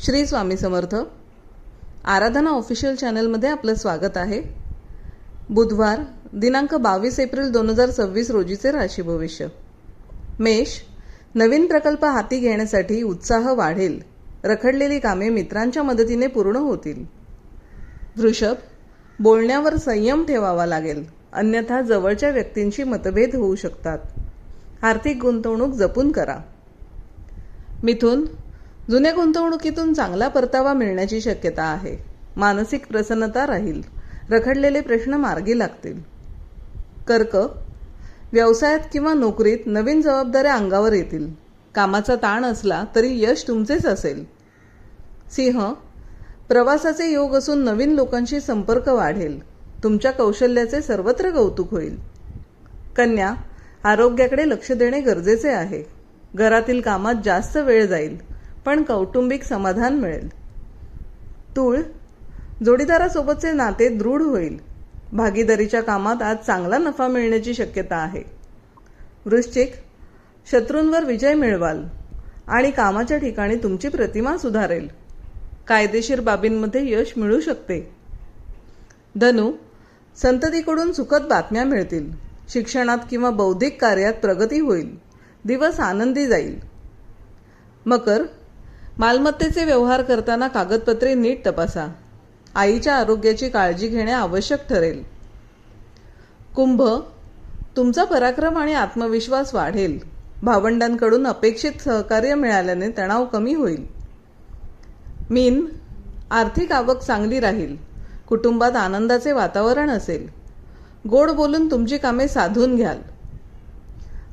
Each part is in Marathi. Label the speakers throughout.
Speaker 1: श्री स्वामी समर्थ. आराधना ऑफिशियल चॅनलमध्ये आपलं स्वागत आहे. बुधवार दिनांक 22 एप्रिल 2026 रोजीचे राशी भविष्य. मेष, नवीन प्रकल्प हाती घेण्यासाठी उत्साह वाढेल. रखडलेली कामे मित्रांच्या मदतीने पूर्ण होतील. वृषभ, बोलण्यावर संयम ठेवावा लागेल, अन्यथा जवळच्या व्यक्तींशी मतभेद होऊ शकतात. आर्थिक गुंतवणूक जपून करा. मिथुन, जुन्या गुंतवणुकीतून चांगला परतावा मिळण्याची शक्यता आहे. मानसिक प्रसन्नता राहील. रखडलेले प्रश्न मार्गी लागतील. कर्क, व्यवसायात किंवा नोकरीत नवीन जबाबदाऱ्या अंगावर येतील. कामाचा ताण असला तरी यश तुमचेच असेल. सिंह, प्रवासाचे योग असून नवीन लोकांशी संपर्क वाढेल. तुमच्या कौशल्याचे सर्वत्र कौतुक होईल. कन्या, आरोग्याकडे लक्ष देणे गरजेचे आहे. घरातील कामात जास्त वेळ जाईल, पण कौटुंबिक समाधान मिळेल. तूळ, जोडीदारासोबतचे नाते दृढ होईल. भागीदारीच्या कामात आज चांगला नफा मिळण्याची शक्यता आहे. वृश्चिक, शत्रूंवर विजय मिळवाल आणि कामाच्या ठिकाणी तुमची प्रतिमा सुधारेल. कायदेशीर बाबींमध्ये यश मिळू शकते. धनु, संततीकडून सुखद बातम्या मिळतील. शिक्षणात किंवा बौद्धिक कार्यात प्रगती होईल. दिवस आनंदी जाईल. मकर, मालमत्तेचे व्यवहार करताना कागदपत्रे नीट तपासा. आईच्या आरोग्याची काळजी घेणे आवश्यक ठरेल. कुंभ, तुमचा पराक्रम आणि आत्मविश्वास वाढेल. भावंडांकडून अपेक्षित सहकार्य मिळाल्याने तणाव कमी होईल. मीन, आर्थिक आवक चांगली राहील. कुटुंबात आनंदाचे वातावरण असेल. गोड बोलून तुमची कामे साधून घ्याल.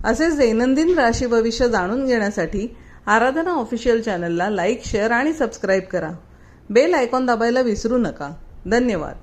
Speaker 1: असेच दैनंदिन राशी भविष्य जाणून घेण्यासाठी आराधना ऑफिशियल चॅनलला लाईक, शेअर आणि सबस्क्राईब करा. बेल आयकॉन दाबायला विसरू नका. धन्यवाद.